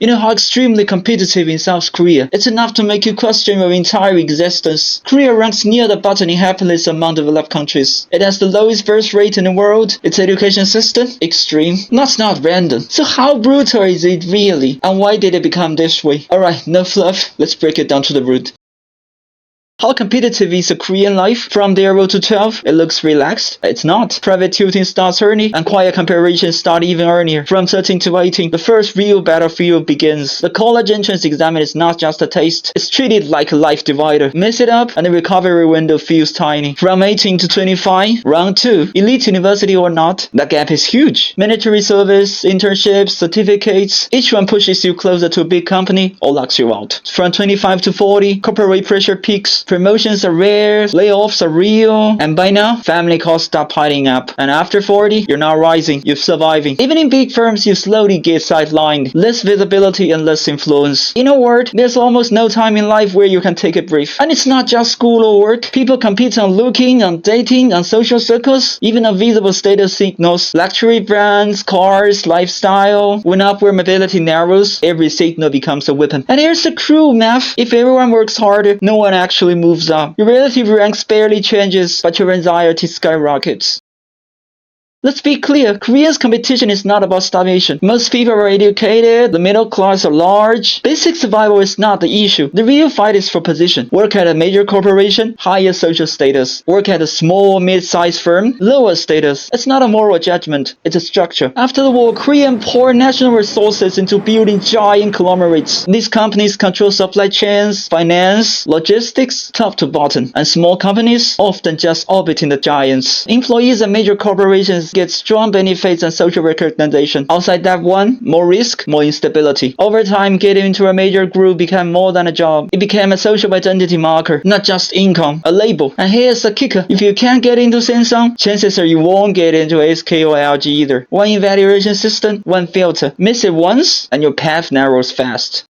You know how extremely competitive in South Korea. It's enough to make you question your entire existence. Korea ranks near the bottom in happiness among developed countries. It has the lowest birth rate in the world. Its education system? Extreme. That's not random. So how brutal is it really? And why did it become this way? Alright, no fluff. Let's break it down to the root. How competitive is a Korean life? From 0 to 12, it looks relaxed. It's not. Private tutoring starts early, and quiet comparison start even earlier. From 13 to 18, the first real battlefield begins. The college entrance exam is not just a taste. It's treated like a life divider. Mess it up, and the recovery window feels tiny. From 18 to 25, round 2. Elite university or not, that gap is huge. Military service, internships, certificates, each one pushes you closer to a big company or locks you out. From 25 to 40, corporate pressure peaks. Promotions are rare, layoffs are real, and by now, family costs start piling up. And after 40, you're not rising, you're surviving. Even in big firms, you slowly get sidelined. Less visibility and less influence. In a word, there's almost no time in life where you can take a breath. And it's not just school or work. People compete on looking, on dating, on social circles, even on visible status signals. Luxury brands, cars, lifestyle. When upward mobility narrows, every signal becomes a weapon. And here's the cruel math. If everyone works harder, no one actually moves up. Your relative ranks barely changes, but your anxiety skyrockets. Let's be clear, Korea's competition is not about starvation. Most people are educated, the middle class are large. Basic survival is not the issue. The real fight is for position. Work at a major corporation, higher social status. Work at a small, mid-sized firm, lower status. It's not a moral judgment, it's a structure. After the war, Korea poured national resources into building giant conglomerates. These companies control supply chains, finance, logistics, top to bottom. And small companies often just orbiting the giants. Employees at major corporations get strong benefits and social recognition. Outside that one, more risk, more instability. Over time, getting into a major group became more than a job. It became a social identity marker, not just income, a label. And here's the kicker. If you can't get into Samsung, chances are you won't get into SK or LG either. One evaluation system, one filter. Miss it once, and your path narrows fast.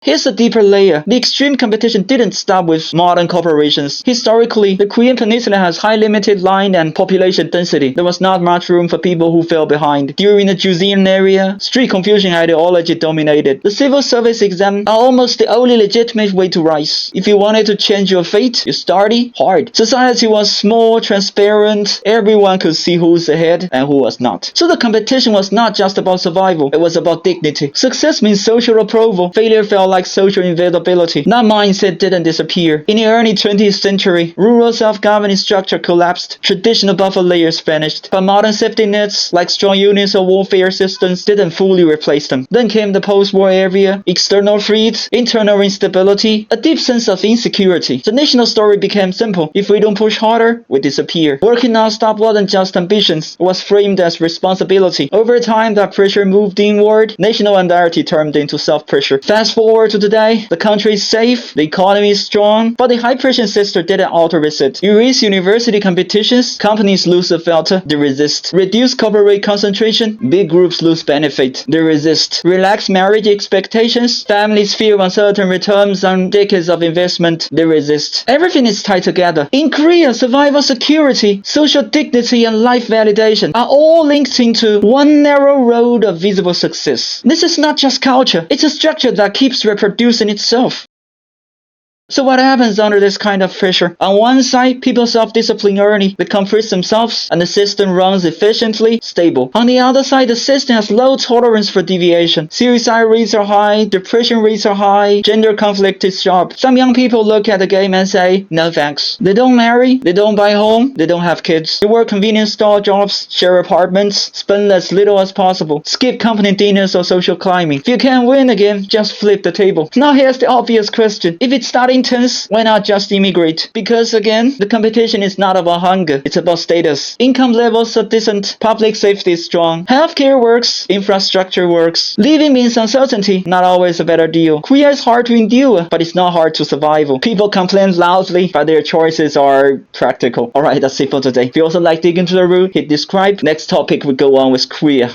Here's a deeper layer. The extreme competition didn't stop with modern corporations. Historically, the Korean peninsula has high limited land and population density. There was not much room for people who fell behind. During the Joseon era, street Confucian ideology dominated. The civil service exam are almost the only legitimate way to rise. If you wanted to change your fate, you study hard. Society was small, transparent. Everyone could see who's ahead and who was not. So the competition was not just about survival. It was about dignity. Success means social approval. Failure felt like social invisibility. That mindset didn't disappear. In the early 20th century, rural self-governing structure collapsed. Traditional buffer layers vanished. But modern safety nets, like strong unions or welfare systems, didn't fully replace them. Then came the post-war era, external threats, internal instability, a deep sense of insecurity. The national story became simple. If we don't push harder, we disappear. Working non-stop wasn't just ambitions. It was framed as responsibility. Over time, that pressure moved inward. National anxiety turned into self-pressure. Fast forward to today, the country is safe, the economy is strong, but the high-pressure system didn't alter it. You raise university competitions, companies lose the filter, they resist. Reduce corporate concentration, big groups lose benefit, they resist. Relax marriage expectations, families feel uncertain returns on decades of investment, they resist. Everything is tied together. In Korea, survival security, social dignity, and life validation are all linked into one narrow road of visible success. This is not just culture, it's a structure that keeps reproducing itself. So what happens under this kind of pressure? On one side, people self-discipline early, they compress themselves, and the system runs efficiently, stable. On the other side, the system has low tolerance for deviation. Suicide rates are high, depression rates are high, gender conflict is sharp. Some young people look at the game and say, no thanks. They don't marry, they don't buy home, they don't have kids. They work convenience store jobs, share apartments, spend as little as possible, skip company dinners or social climbing. If you can't win again, just flip the table. Now here's the obvious question. If it's starting tense, why not just immigrate? Because again, the competition is not about hunger, it's about status. Income levels are decent, public safety is strong, healthcare works, infrastructure works. Living means uncertainty, not always a better deal. Korea is hard to endure, but it's not hard to survive. People complain loudly, but their choices are practical. Alright, that's it for today. If you also like digging to the root, hit subscribe. Next topic we go on with Korea.